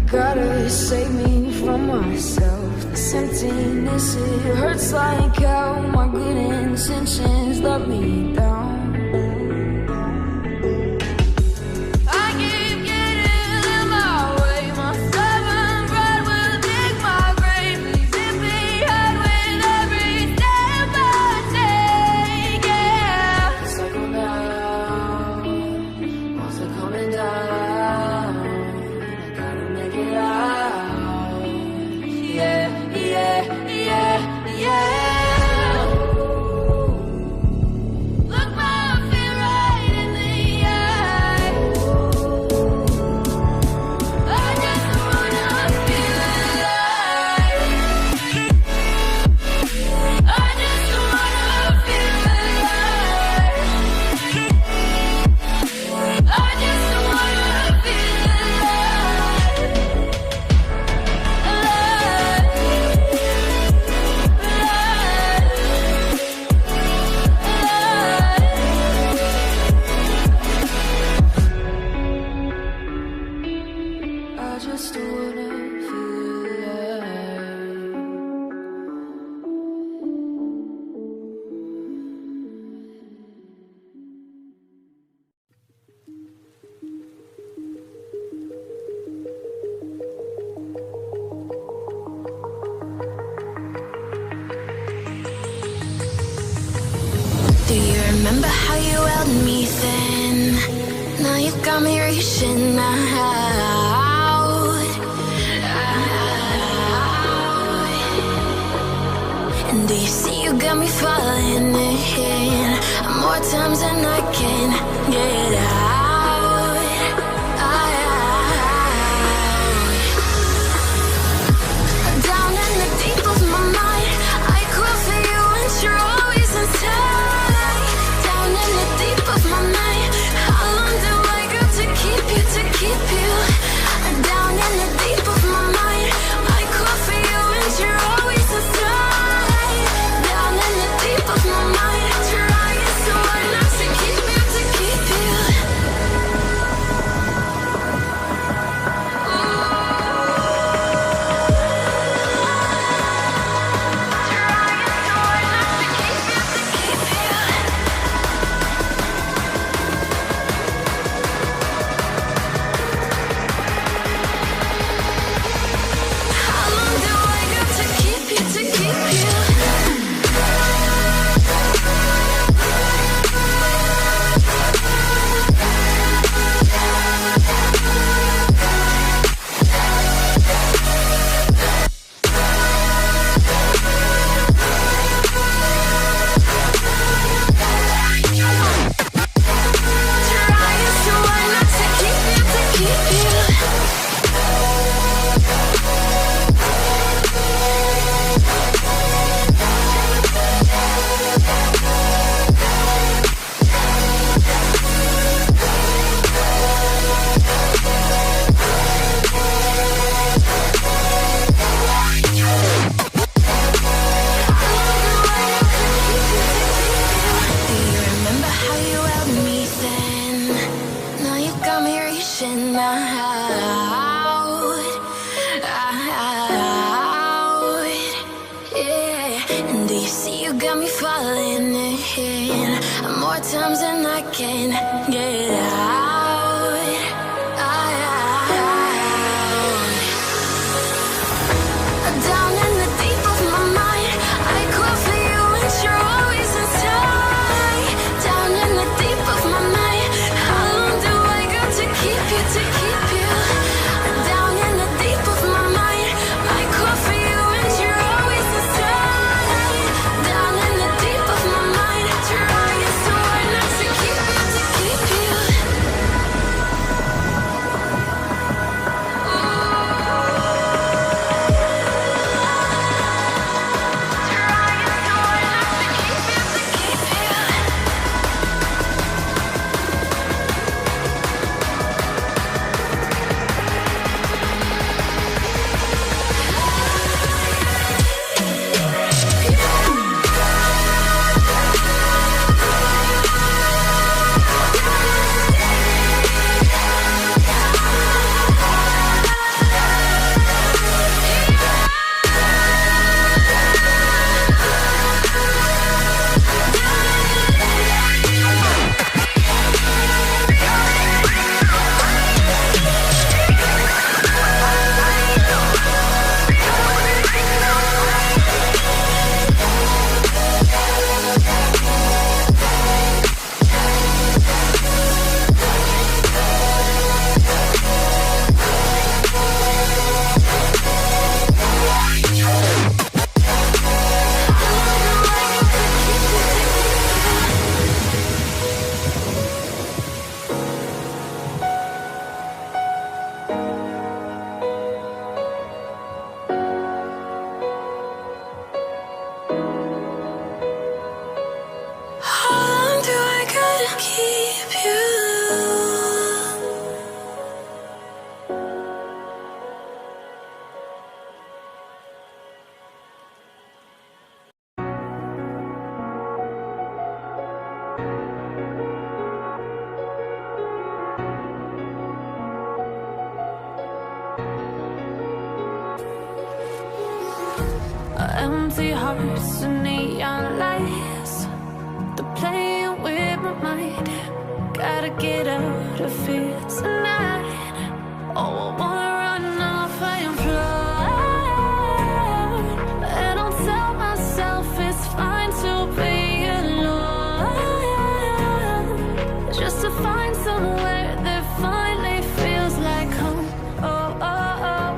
Gotta save me from myself. This emptiness, it hurts like hell. My good intentions let me down. Do you remember how you held me then? Now you've got me reaching out. And do you see you got me falling in more times than I can get out. Down in the deep of my mind, I crawl for you and you're always inside. Down in the deep of my mind, how long do I got to keep you, to keep you? Down in the deep of my mind, I crawl for you and you're always inside. Down in the deep of my mind, trying so hard not to keep you, to keep you. More times than I can get out. Down in the deep of my mind, I crawl for you and you're always inside. Down in the deep of my mind, how long do I got to keep you, to keep you? Down in the deep of my mind, I crawl for you and you're always inside. Down in the deep of my mind, trying so hard not to keep you, to keep you. Empty hearts and neon lights, they're playing with my mind. Gotta get out of here tonight. Oh, I wanna run off and fly, and I'll tell myself it's fine to be alone, just to find somewhere that finally feels like home. Oh, oh, oh.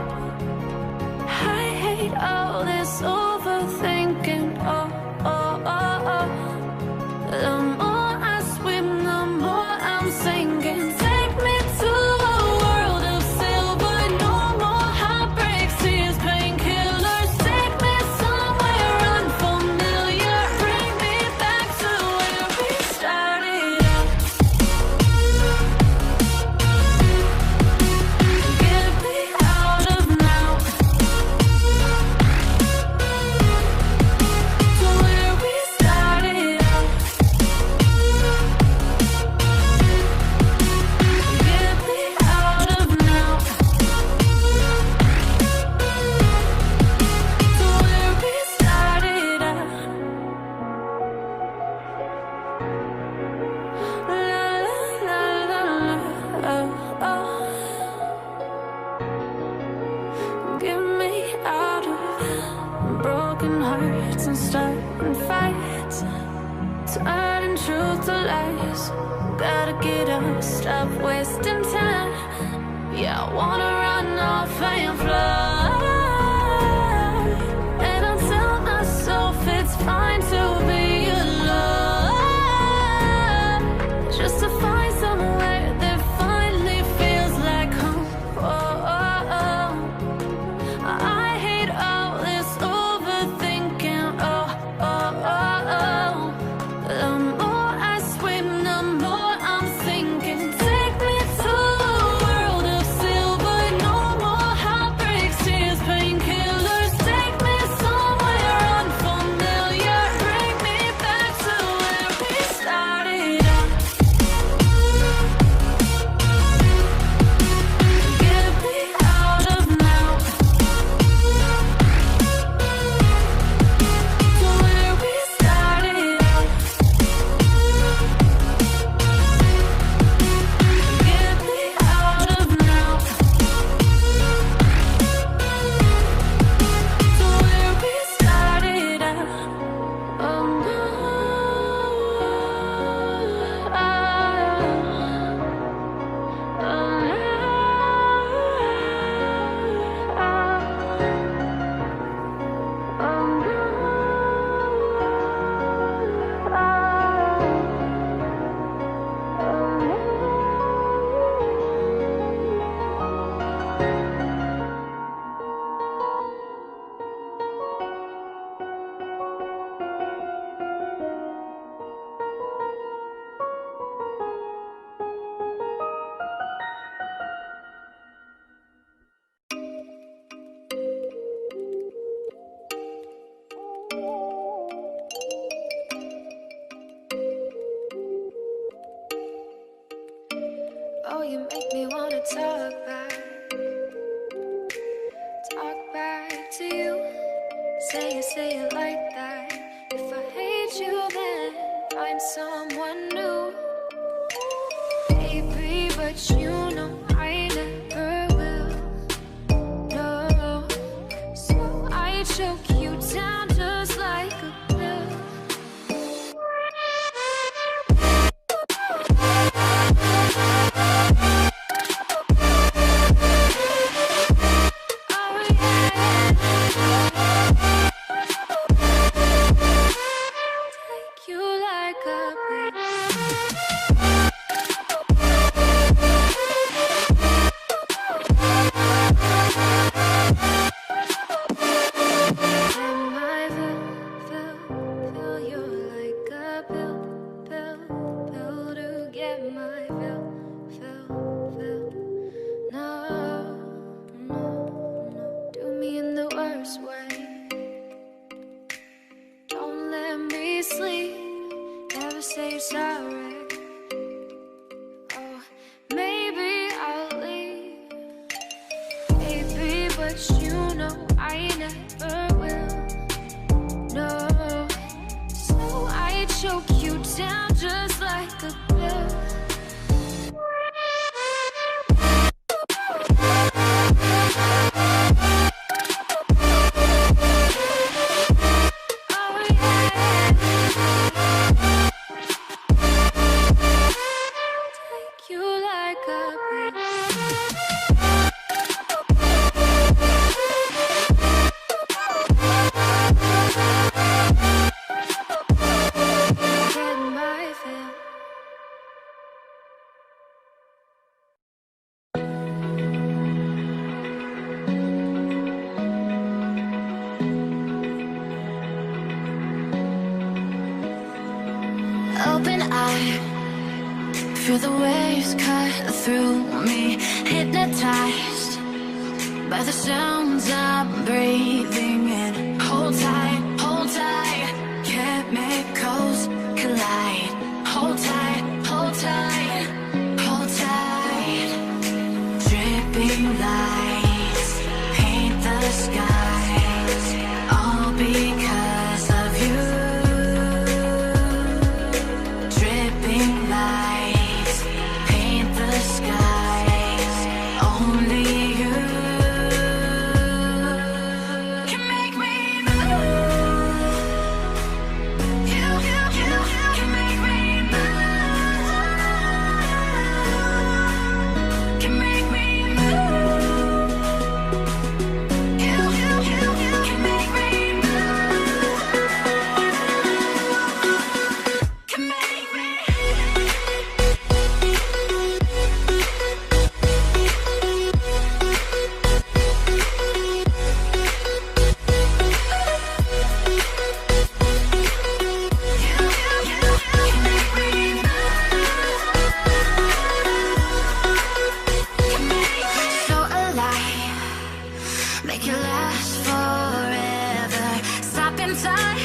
I hate all this overthinking. Oh, oh, oh, oh. The more I swim, the more I'm sinking. Take me to a world of silver, no more heartbreaks, tears, painkillers. Take me somewhere unfamiliar, bring me back to where we started out. Get me out of now, to where we started out. Get me out of now, to where we started out. La la la la, oh, oh. Get me out of broken hearts and starting fights, turning truth to lies. Gotta get up, stop wasting time. Yeah, I wanna run off and fly, and I'll tell myself it's fine to be alone, just to find somewhere that finally feels like home. Oh, oh, oh. I hate all this overthinking. Oh, oh, oh, oh. The more I swim, the more I'm sinking. Take me to a world of silver, no more heartbreaks, tears, painkillers. Take me somewhere unfamiliar, bring me back to where we started out. Get me out of now, to where we started out. Get me out of now, to where we started out. Oh no, oh, you make me wanna talk back to you. Say it like that. If I hate you, then find someone new. Baby, but you know I never will. No, so I choke you down just like a pill. Oh yeah, take you like a pill. Fill you like a pill to get my fill. No, do me in the worst way. Don't let me sleep, never say you're sorry. Oh, maybe I'll leave, baby, but you know I never will. know. So I choke you down just like a pill. Open eye, feel the waves cut through me, hypnotized by the sounds I'm breathing in. Hold tight, chemicals collide. Hold tight, hold tight, hold tight. Dripping lights paint the skies, all because of you. Lights paint the skies, only you can make me move. You can make me move. Can make me move. You can make me move. Can make me. Make it last forever. Stop in time.